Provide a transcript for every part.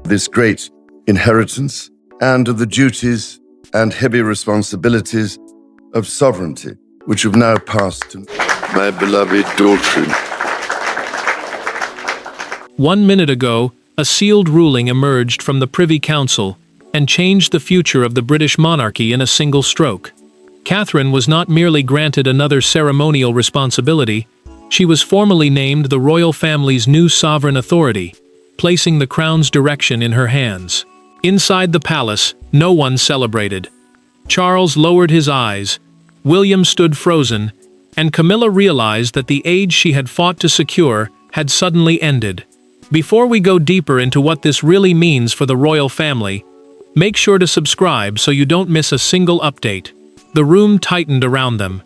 this great inheritance and of the duties and heavy responsibilities of sovereignty, which have now passed to my beloved daughter. 1 minute ago, a sealed ruling emerged from the Privy Council and changed the future of the British monarchy in a single stroke. Catherine was not merely granted another ceremonial responsibility, she was formally named the royal family's new sovereign authority, placing the crown's direction in her hands. Inside the palace, no one celebrated. Charles lowered his eyes, William stood frozen, and Camilla realized that the age she had fought to secure had suddenly ended. Before we go deeper into what this really means for the royal family, make sure to subscribe so you don't miss a single update. The room tightened around them.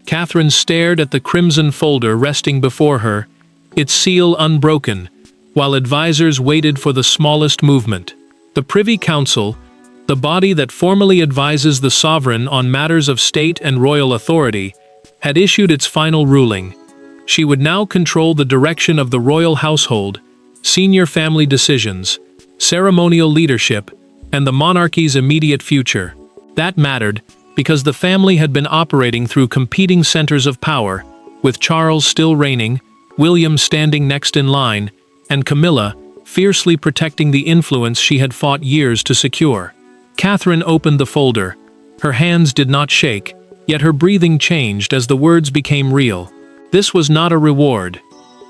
Catherine stared at the crimson folder resting before her, its seal unbroken, while advisors waited for the smallest movement. The Privy Council, the body that formally advises the sovereign on matters of state and royal authority, had issued its final ruling. She would now control the direction of the royal household, senior family decisions, ceremonial leadership, and the monarchy's immediate future. That mattered because the family had been operating through competing centers of power, with Charles still reigning, William standing next in line, and Camilla fiercely protecting the influence she had fought years to secure. Catherine opened the folder. Her hands did not shake, yet her breathing changed as the words became real. This was not a reward.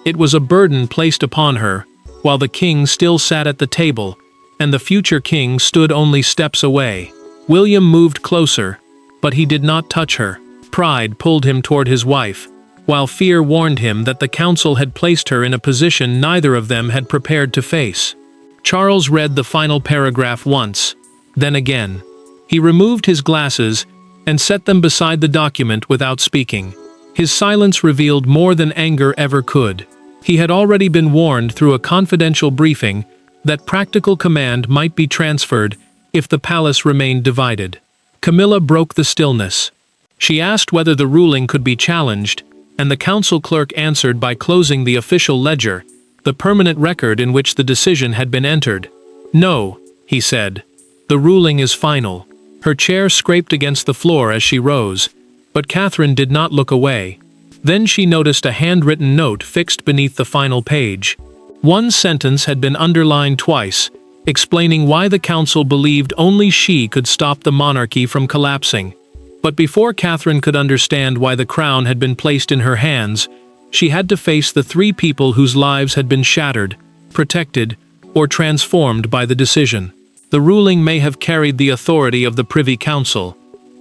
It was a burden placed upon her, while the king still sat at the table, and the future king stood only steps away. William moved closer, but he did not touch her. Pride pulled him toward his wife, while fear warned him that the council had placed her in a position neither of them had prepared to face. Charles read the final paragraph once, then again. He removed his glasses and set them beside the document without speaking. His silence revealed more than anger ever could. He had already been warned through a confidential briefing that practical command might be transferred if the palace remained divided. Camilla broke the stillness. She asked whether the ruling could be challenged, and the council clerk answered by closing the official ledger, the permanent record in which the decision had been entered. "No," he said. "The ruling is final." Her chair scraped against the floor as she rose, but Catherine did not look away. Then she noticed a handwritten note fixed beneath the final page. One sentence had been underlined twice, explaining why the council believed only she could stop the monarchy from collapsing. But before Catherine could understand why the crown had been placed in her hands, she had to face the 3 people whose lives had been shattered, protected, or transformed by the decision. The ruling may have carried the authority of the Privy Council,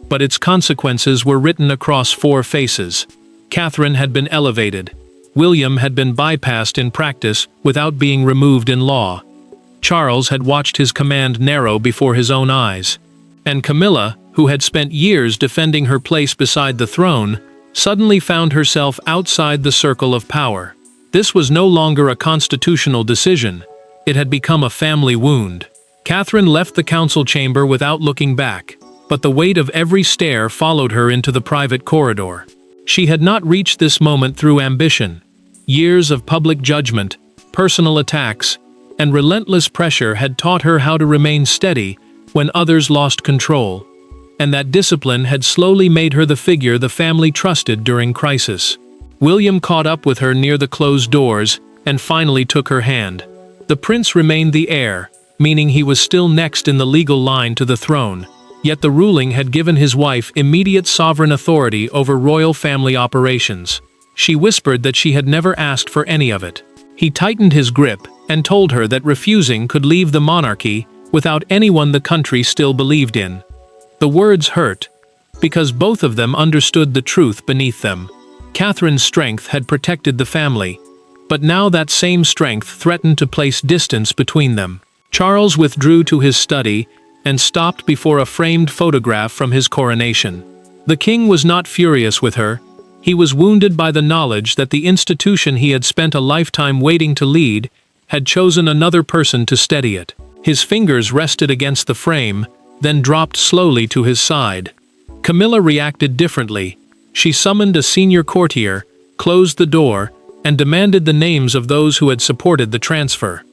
but its consequences were written across 4 faces. Catherine had been elevated. William had been bypassed in practice without being removed in law. Charles had watched his command narrow before his own eyes. And Camilla, who had spent years defending her place beside the throne, suddenly found herself outside the circle of power. This was no longer a constitutional decision. It had become a family wound. Catherine left the council chamber without looking back, but the weight of every stare followed her into the private corridor. She had not reached this moment through ambition. Years of public judgment, personal attacks, and relentless pressure had taught her how to remain steady when others lost control, and that discipline had slowly made her the figure the family trusted during crisis. William caught up with her near the closed doors and finally took her hand. The prince remained the heir, meaning he was still next in the legal line to the throne, yet the ruling had given his wife immediate sovereign authority over royal family operations. She whispered that she had never asked for any of it. He tightened his grip and told her that refusing could leave the monarchy without anyone the country still believed in. The words hurt, because both of them understood the truth beneath them. Catherine's strength had protected the family, but now that same strength threatened to place distance between them. Charles withdrew to his study and stopped before a framed photograph from his coronation. The king was not furious with her. He was wounded by the knowledge that the institution he had spent a lifetime waiting to lead had chosen another person to steady it. His fingers rested against the frame, then dropped slowly to his side. Camilla reacted differently. She summoned a senior courtier, closed the door, and demanded the names of those who had supported the transfer.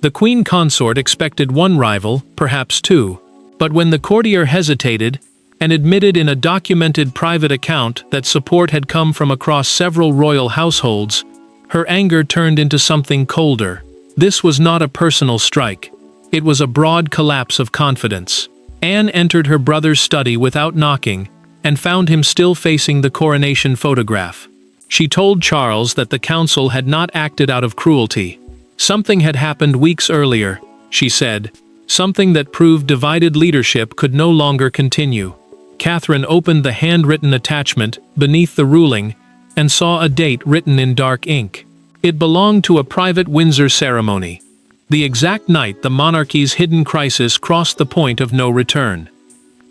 The queen consort expected one rival, perhaps two. But when the courtier hesitated, and admitted in a documented private account that support had come from across several royal households, her anger turned into something colder. This was not a personal strike. It was a broad collapse of confidence. Anne entered her brother's study without knocking, and found him still facing the coronation photograph. She told Charles that the council had not acted out of cruelty. Something had happened weeks earlier, she said, something that proved divided leadership could no longer continue. Catherine opened the handwritten attachment beneath the ruling and saw a date written in dark ink. It belonged to a private Windsor ceremony, the exact night the monarchy's hidden crisis crossed the point of no return.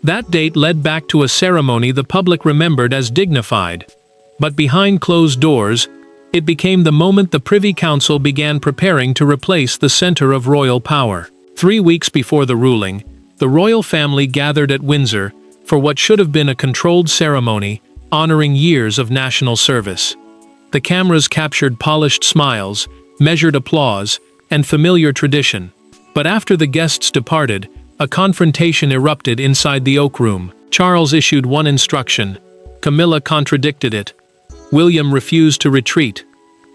That date led back to a ceremony the public remembered as dignified, but behind closed doors, it became the moment the Privy Council began preparing to replace the center of royal power. 3 weeks before the ruling, the royal family gathered at Windsor for what should have been a controlled ceremony honoring years of national service. The cameras captured polished smiles, measured applause, and familiar tradition. But after the guests departed, a confrontation erupted inside the Oak Room. Charles issued one instruction. Camilla contradicted it. William refused to retreat.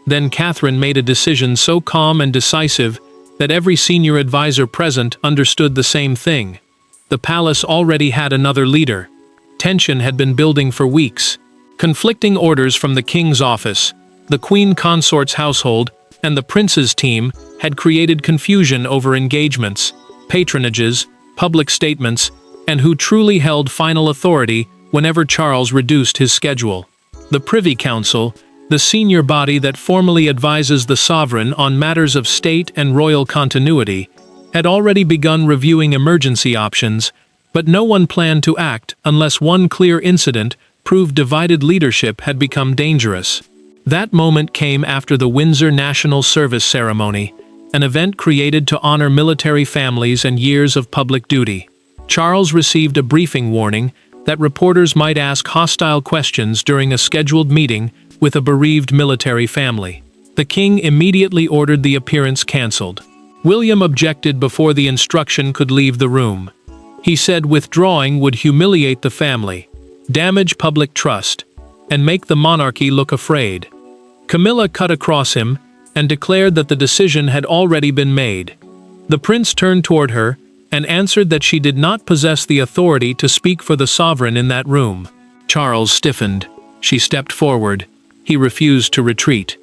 Then Catherine made a decision so calm and decisive that every senior advisor present understood the same thing. The palace already had another leader. Tension had been building for weeks. Conflicting orders from the king's office, the queen consort's household, and the prince's team had created confusion over engagements, patronages, public statements, and who truly held final authority whenever Charles reduced his schedule. The Privy Council, the senior body that formally advises the sovereign on matters of state and royal continuity, had already begun reviewing emergency options, but no one planned to act unless one clear incident proved divided leadership had become dangerous. That moment came after the Windsor National Service Ceremony, an event created to honor military families and years of public duty. Charles received a briefing warning that reporters might ask hostile questions during a scheduled meeting with a bereaved military family. The king immediately ordered the appearance cancelled. William objected before the instruction could leave the room. He said withdrawing would humiliate the family, damage public trust, and make the monarchy look afraid. Camilla cut across him and declared that the decision had already been made. The prince turned toward her and answered that she did not possess the authority to speak for the sovereign in that room. Charles stiffened. She stepped forward. He refused to retreat.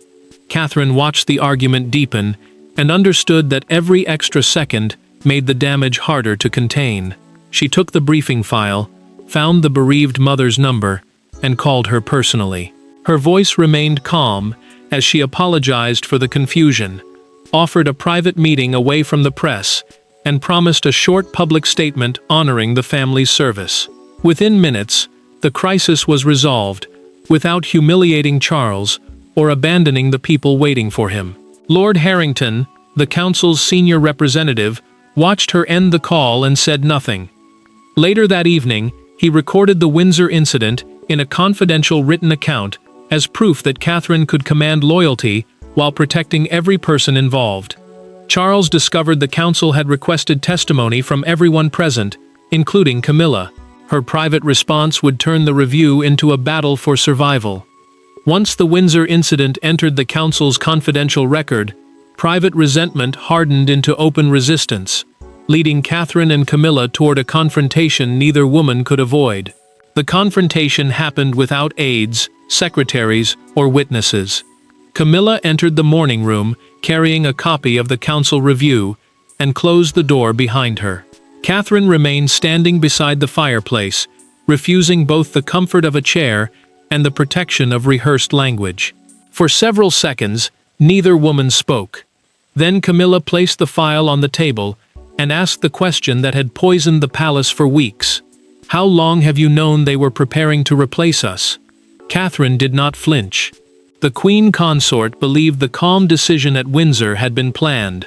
Catherine watched the argument deepen and understood that every extra second made the damage harder to contain. She took the briefing file, found the bereaved mother's number, and called her personally. Her voice remained calm as she apologized for the confusion, offered a private meeting away from the press, and promised a short public statement honoring the family's service. Within minutes, the crisis was resolved, without humiliating Charles or abandoning the people waiting for him. Lord Harrington, the council's senior representative, watched her end the call and said nothing. Later that evening, he recorded the Windsor incident in a confidential written account as proof that Catherine could command loyalty while protecting every person involved. Charles discovered the council had requested testimony from everyone present, including Camilla. Her private response would turn the review into a battle for survival. Once the Windsor incident entered the council's confidential record, private resentment hardened into open resistance, leading Catherine and Camilla toward a confrontation neither woman could avoid. The confrontation happened without aides, secretaries, or witnesses. Camilla entered the morning room carrying a copy of the council review and closed the door behind her. Catherine remained standing beside the fireplace, refusing both the comfort of a chair and the protection of rehearsed language. For several seconds, neither woman spoke. Then Camilla placed the file on the table and asked the question that had poisoned the palace for weeks. "How long have you known they were preparing to replace us?" Catherine did not flinch. The queen consort believed the calm decision at Windsor had been planned,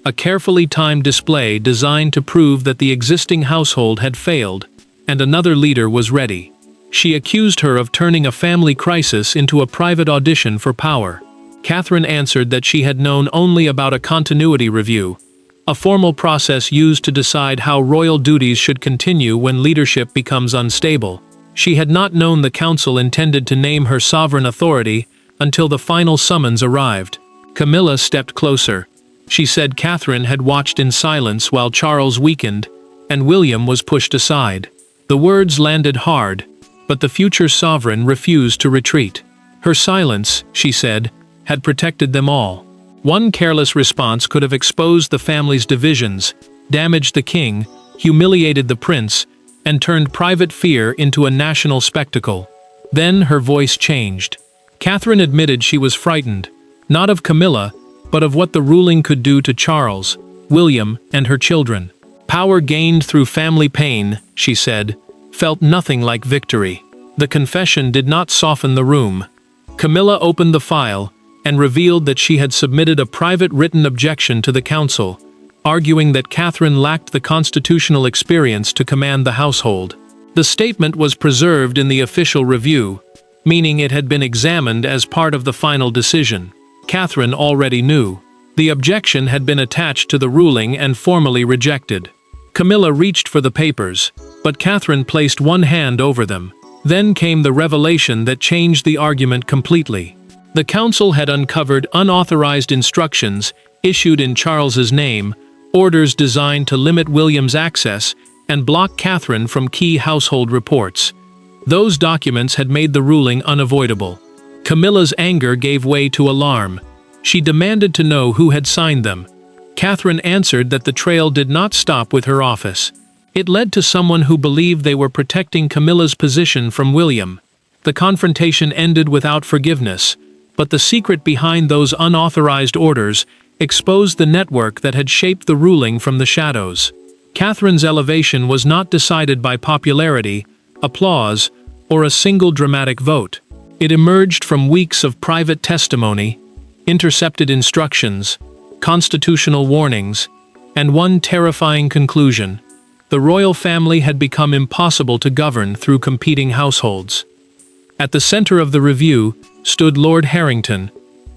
a carefully timed display designed to prove that the existing household had failed, and another leader was ready. She accused her of turning a family crisis into a private audition for power. Catherine answered that she had known only about a continuity review, a formal process used to decide how royal duties should continue when leadership becomes unstable. She had not known the council intended to name her sovereign authority until the final summons arrived. Camilla stepped closer. She said Catherine had watched in silence while Charles weakened, and William was pushed aside. The words landed hard, but the future sovereign refused to retreat. Her silence, she said, had protected them all. One careless response could have exposed the family's divisions, damaged the king, humiliated the prince, and turned private fear into a national spectacle. Then her voice changed. Catherine admitted she was frightened, not of Camilla, but of what the ruling could do to Charles, William, and her children. Power gained through family pain, she said, felt nothing like victory. The confession did not soften the room. Camilla opened the file and revealed that she had submitted a private written objection to the council, arguing that Catherine lacked the constitutional experience to command the household. The statement was preserved in the official review, meaning it had been examined as part of the final decision. Catherine already knew. The objection had been attached to the ruling and formally rejected. Camilla reached for the papers, but Catherine placed one hand over them. Then came the revelation that changed the argument completely. The council had uncovered unauthorized instructions issued in Charles's name, orders designed to limit William's access and block Catherine from key household reports. Those documents had made the ruling unavoidable. Camilla's anger gave way to alarm. She demanded to know who had signed them. Catherine answered that the trail did not stop with her office. It led to someone who believed they were protecting Camilla's position from William. The confrontation ended without forgiveness, but the secret behind those unauthorized orders exposed the network that had shaped the ruling from the shadows. Catherine's elevation was not decided by popularity, applause, or a single dramatic vote. It emerged from weeks of private testimony, intercepted instructions, constitutional warnings, and one terrifying conclusion: the royal family had become impossible to govern through competing households. At the center of the review stood Lord Harrington,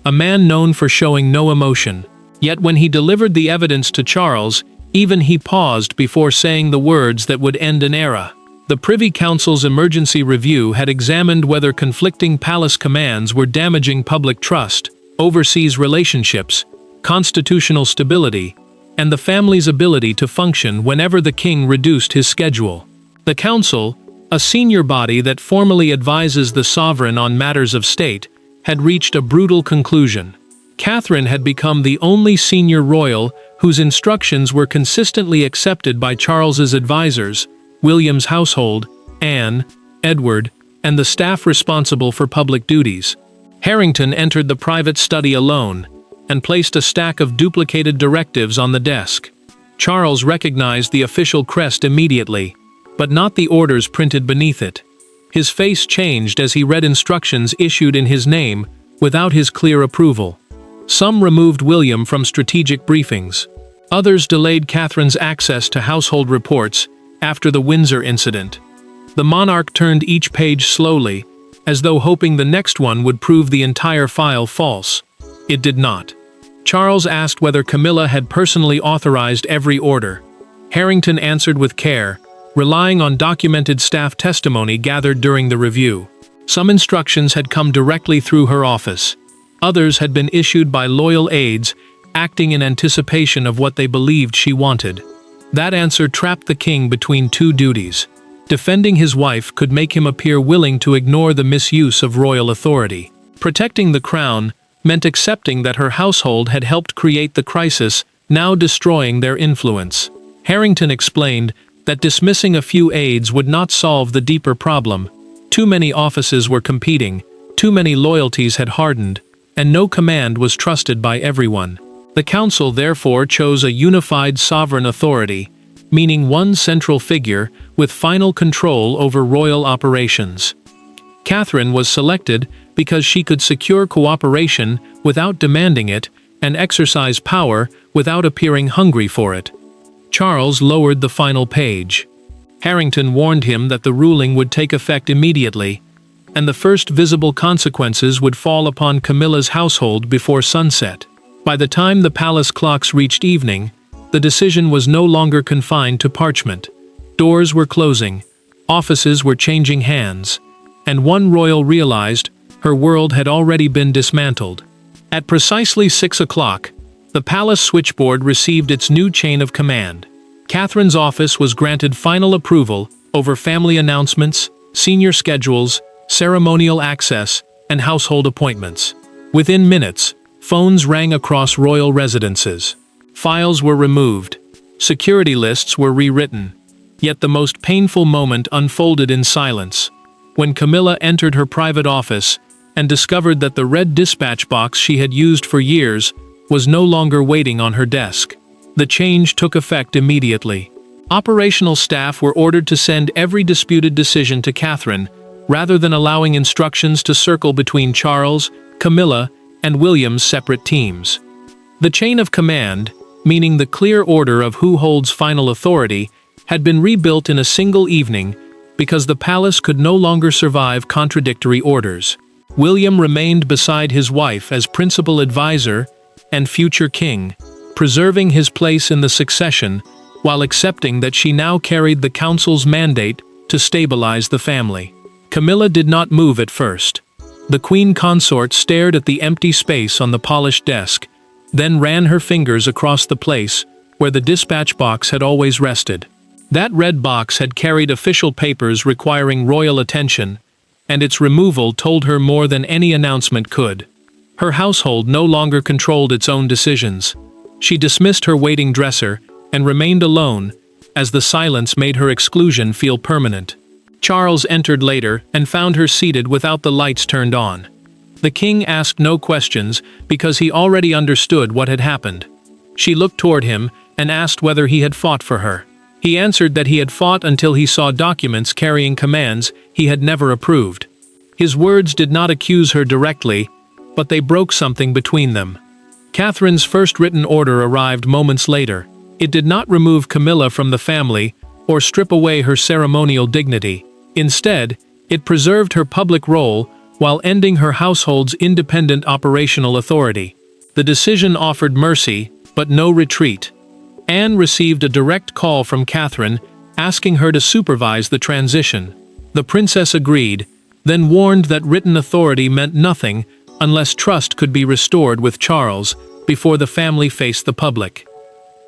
a man known for showing no emotion. Yet when he delivered the evidence to Charles, even he paused before saying the words that would end an era. The Privy Council's emergency review had examined whether conflicting palace commands were damaging public trust, overseas relationships, constitutional stability, and the family's ability to function whenever the king reduced his schedule. The council, a senior body that formally advises the sovereign on matters of state, had reached a brutal conclusion. Catherine had become the only senior royal whose instructions were consistently accepted by Charles's advisors, William's household, Anne, Edward, and the staff responsible for public duties. Harrington entered the private study alone and placed a stack of duplicated directives on the desk. Charles recognized the official crest immediately, but not the orders printed beneath it. His face changed as he read instructions issued in his name without his clear approval. Some removed William from strategic briefings. Others delayed Catherine's access to household reports after the Windsor incident. The monarch turned each page slowly, as though hoping the next one would prove the entire file false. It did not. Charles asked whether Camilla had personally authorized every order. Harrington answered with care, relying on documented staff testimony gathered during the review. Some instructions had come directly through her office. Others had been issued by loyal aides, acting in anticipation of what they believed she wanted. That answer trapped the king between two duties. Defending his wife could make him appear willing to ignore the misuse of royal authority. Protecting the crown meant accepting that her household had helped create the crisis, now destroying their influence. Harrington explained that dismissing a few aides would not solve the deeper problem. Too many offices were competing, too many loyalties had hardened, and no command was trusted by everyone. The council therefore chose a unified sovereign authority, meaning one central figure with final control over royal operations. Catherine was selected because she could secure cooperation without demanding it and exercise power without appearing hungry for it. Charles lowered the final page. Harrington warned him that the ruling would take effect immediately, and the first visible consequences would fall upon Camilla's household before sunset. By the time the palace clocks reached evening, the the decision was no longer confined to parchment. Doors were closing, offices were changing hands, and one royal realized her world had already been dismantled. At precisely 6 o'clock, the palace switchboard received its new chain of command. Catherine's office was granted final approval over family announcements, senior schedules, ceremonial access, and household appointments. Within minutes, phones rang across royal residences. Files were removed. Security lists were rewritten. Yet the most painful moment unfolded in silence, when Camilla entered her private office and discovered that the red dispatch box she had used for years was no longer waiting on her desk. The change took effect immediately. Operational staff were ordered to send every disputed decision to Catherine, rather than allowing instructions to circle between Charles, Camilla, and William's separate teams. The chain of command, meaning the clear order of who holds final authority, had been rebuilt in a single evening because the palace could no longer survive contradictory orders. William remained beside his wife as principal advisor and future king, preserving his place in the succession while accepting that she now carried the council's mandate to stabilize the family. Camilla did not move at first. The queen consort stared at the empty space on the polished desk, then ran her fingers across the place where the dispatch box had always rested. That red box had carried official papers requiring royal attention, and its removal told her more than any announcement could. Her household no longer controlled its own decisions. She dismissed her waiting dresser and remained alone, as the silence made her exclusion feel permanent. Charles entered later and found her seated without the lights turned on. The king asked no questions because he already understood what had happened. She looked toward him and asked whether he had fought for her. He answered that he had fought until he saw documents carrying commands he had never approved. His words did not accuse her directly, but they broke something between them. Catherine's first written order arrived moments later. It did not remove Camilla from the family or strip away her ceremonial dignity. Instead, it preserved her public role while ending her household's independent operational authority. The decision offered mercy, but no retreat. Anne received a direct call from Catherine, asking her to supervise the transition. The princess agreed, then warned that written authority meant nothing unless trust could be restored with Charles before the family faced the public.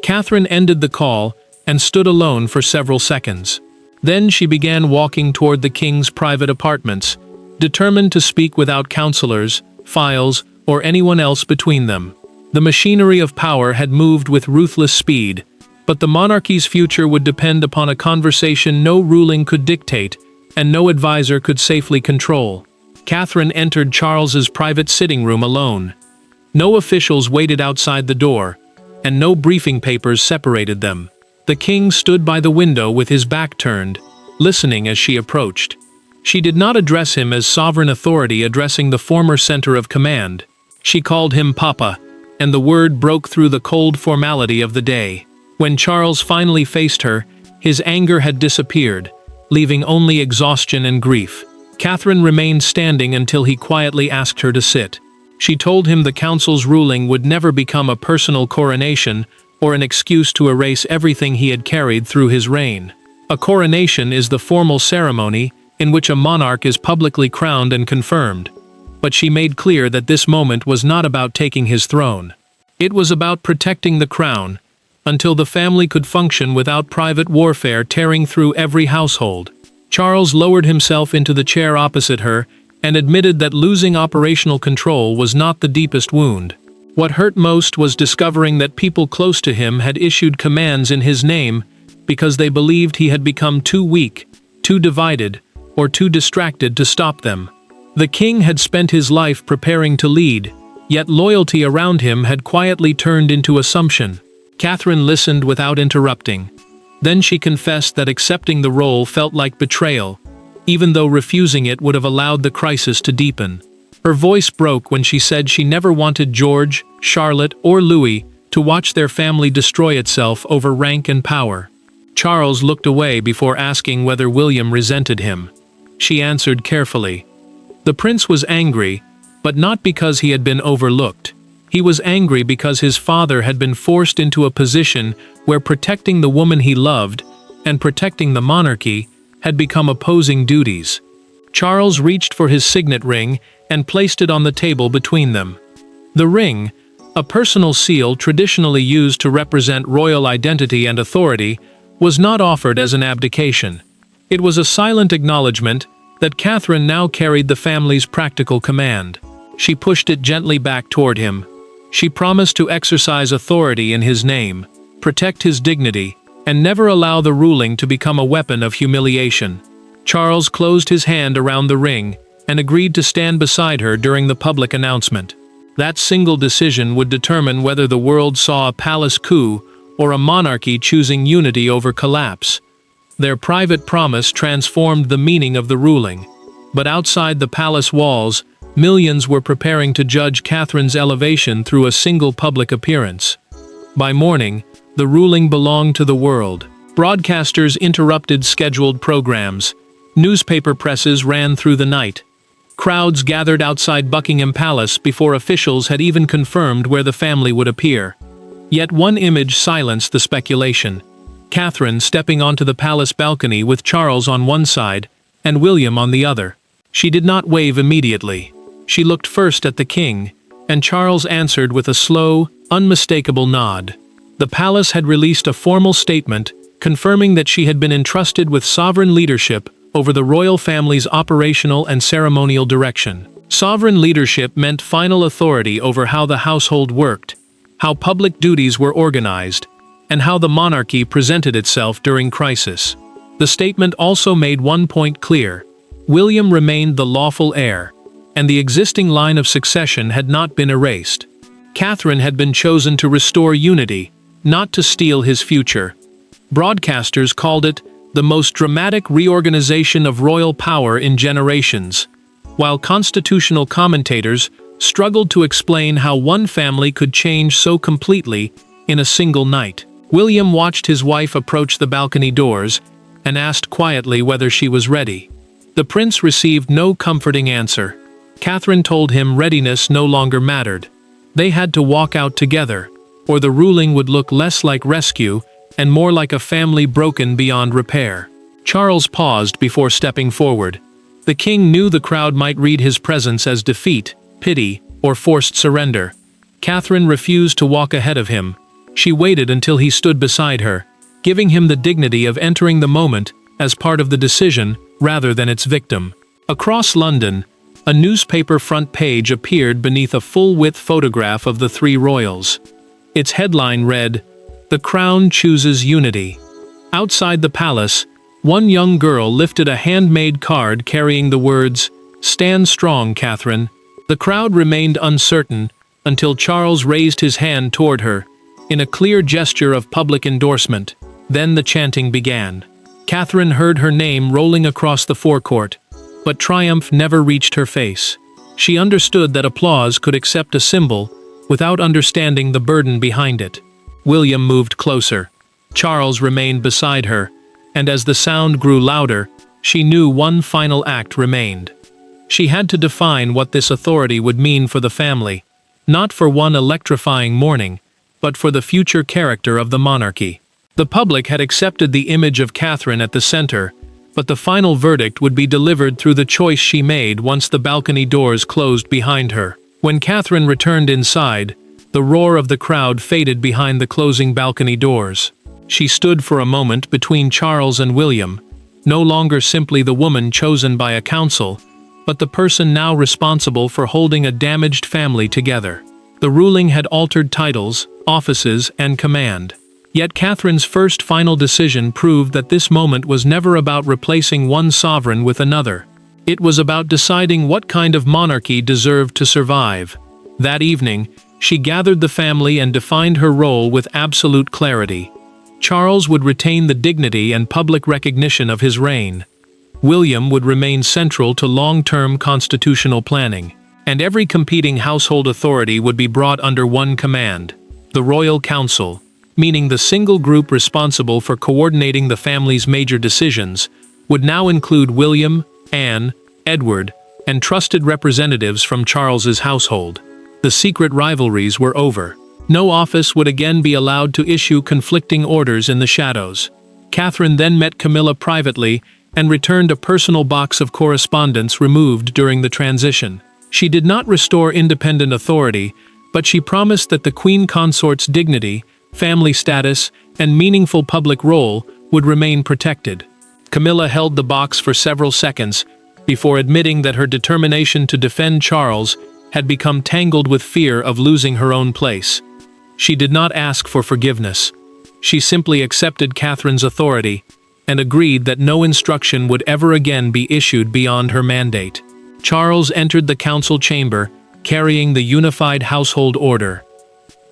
Catherine ended the call and stood alone for several seconds. Then she began walking toward the king's private apartments, determined to speak without counselors, files, or anyone else between them. The machinery of power had moved with ruthless speed, but the monarchy's future would depend upon a conversation no ruling could dictate and no advisor could safely control. Catherine entered Charles's private sitting room alone. No officials waited outside the door, and no briefing papers separated them. The king stood by the window with his back turned, listening as she approached. She did not address him as sovereign authority addressing the former center of command. She called him Papa, and the word broke through the cold formality of the day. When Charles finally faced her, his anger had disappeared, leaving only exhaustion and grief. Catherine remained standing until he quietly asked her to sit. She told him the council's ruling would never become a personal coronation or an excuse to erase everything he had carried through his reign. A coronation is the formal ceremony in which a monarch is publicly crowned and confirmed. But she made clear that this moment was not about taking his throne. It was about protecting the crown, until the family could function without private warfare tearing through every household. Charles lowered himself into the chair opposite her and admitted that losing operational control was not the deepest wound. What hurt most was discovering that people close to him had issued commands in his name because they believed he had become too weak, too divided, or too distracted to stop them. The king had spent his life preparing to lead, yet loyalty around him had quietly turned into assumption. Catherine listened without interrupting. Then she confessed that accepting the role felt like betrayal, even though refusing it would have allowed the crisis to deepen. Her voice broke when she said she never wanted George, Charlotte, or Louis to watch their family destroy itself over rank and power. Charles looked away before asking whether William resented him. She answered carefully. The prince was angry, but not because he had been overlooked. He was angry because his father had been forced into a position where protecting the woman he loved and protecting the monarchy had become opposing duties. Charles reached for his signet ring and placed it on the table between them. The ring, a personal seal traditionally used to represent royal identity and authority, was not offered as an abdication. It was a silent acknowledgement that Catherine now carried the family's practical command. She pushed it gently back toward him. She promised to exercise authority in his name, protect his dignity, and never allow the ruling to become a weapon of humiliation. Charles closed his hand around the ring and agreed to stand beside her during the public announcement. That single decision would determine whether the world saw a palace coup or a monarchy choosing unity over collapse. Their private promise transformed the meaning of the ruling. But outside the palace walls, millions were preparing to judge Catherine's elevation through a single public appearance. By morning, the ruling belonged to the world. Broadcasters interrupted scheduled programs. Newspaper presses ran through the night. Crowds gathered outside Buckingham Palace before officials had even confirmed where the family would appear. Yet one image silenced the speculation. Catherine stepping onto the palace balcony with Charles on one side and William on the other. She did not wave immediately. She looked first at the king, and Charles answered with a slow, unmistakable nod. The palace had released a formal statement confirming that she had been entrusted with sovereign leadership over the royal family's operational and ceremonial direction. Sovereign leadership meant final authority over how the household worked, how public duties were organized, and how the monarchy presented itself during crisis. The statement also made one point clear: William remained the lawful heir, and the existing line of succession had not been erased. Catherine had been chosen to restore unity, not to steal his future. Broadcasters called it the most dramatic reorganization of royal power in generations, while constitutional commentators struggled to explain how one family could change so completely in a single night. William watched his wife approach the balcony doors and asked quietly whether she was ready. The prince received no comforting answer. Catherine told him readiness no longer mattered. They had to walk out together, or the ruling would look less like rescue and more like a family broken beyond repair. Charles paused before stepping forward. The king knew the crowd might read his presence as defeat, pity, or forced surrender. Catherine refused to walk ahead of him. She waited until he stood beside her, giving him the dignity of entering the moment as part of the decision rather than its victim. Across London, a newspaper front page appeared beneath a full-width photograph of the three royals. Its headline read, "The Crown Chooses Unity." Outside the palace, one young girl lifted a handmade card carrying the words, "Stand strong, Catherine." The crowd remained uncertain until Charles raised his hand toward her, in a clear gesture of public endorsement. Then the chanting began. Catherine heard her name rolling across the forecourt, but triumph never reached her face. She understood that applause could accept a symbol without understanding the burden behind it. William moved closer. Charles remained beside her, and as the sound grew louder, she knew one final act remained. She had to define what this authority would mean for the family, not for one electrifying morning, but for the future character of the monarchy. The public had accepted the image of Catherine at the center, but the final verdict would be delivered through the choice she made once the balcony doors closed behind her. When Catherine returned inside, the roar of the crowd faded behind the closing balcony doors. She stood for a moment between Charles and William, no longer simply the woman chosen by a council, but the person now responsible for holding a damaged family together. The ruling had altered titles, offices, and command. Yet Catherine's first final decision proved that this moment was never about replacing one sovereign with another. It was about deciding what kind of monarchy deserved to survive. That evening, she gathered the family and defined her role with absolute clarity. Charles would retain the dignity and public recognition of his reign. William would remain central to long-term constitutional planning. And every competing household authority would be brought under one command: the Royal Council, meaning the single group responsible for coordinating the family's major decisions, would now include William, Anne, Edward, and trusted representatives from Charles's household. The secret rivalries were over. No office would again be allowed to issue conflicting orders in the shadows. Catherine then met Camilla privately and returned a personal box of correspondence removed during the transition. She did not restore independent authority, but she promised that the queen consort's dignity, family status, and meaningful public role would remain protected. Camilla held the box for several seconds before admitting that her determination to defend Charles had become tangled with fear of losing her own place. She did not ask for forgiveness. She simply accepted Catherine's authority and agreed that no instruction would ever again be issued beyond her mandate. Charles entered the council chamber, carrying the unified household order.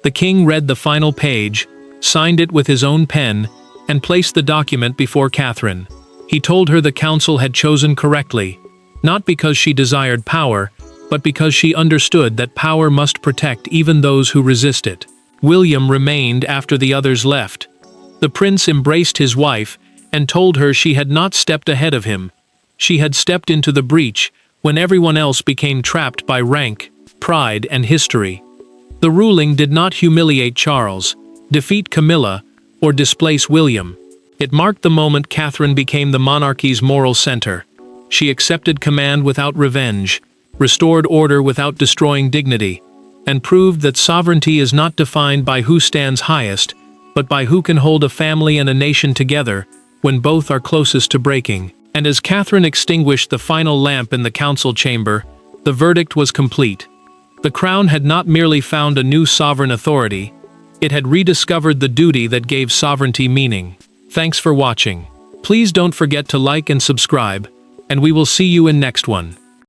The king read the final page, signed it with his own pen, and placed the document before Catherine. He told her the council had chosen correctly, not because she desired power, but because she understood that power must protect even those who resist it. William remained after the others left. The prince embraced his wife and told her she had not stepped ahead of him. She had stepped into the breach when everyone else became trapped by rank, pride, and history. The ruling did not humiliate Charles, defeat Camilla, or displace William. It marked the moment Catherine became the monarchy's moral center. She accepted command without revenge, restored order without destroying dignity, and proved that sovereignty is not defined by who stands highest, but by who can hold a family and a nation together when both are closest to breaking. And as Catherine extinguished the final lamp in the council chamber, the verdict was complete. The crown had not merely found a new sovereign authority, it had rediscovered the duty that gave sovereignty meaning. Thanks for watching. Please don't forget to like and subscribe, and we will see you in next one.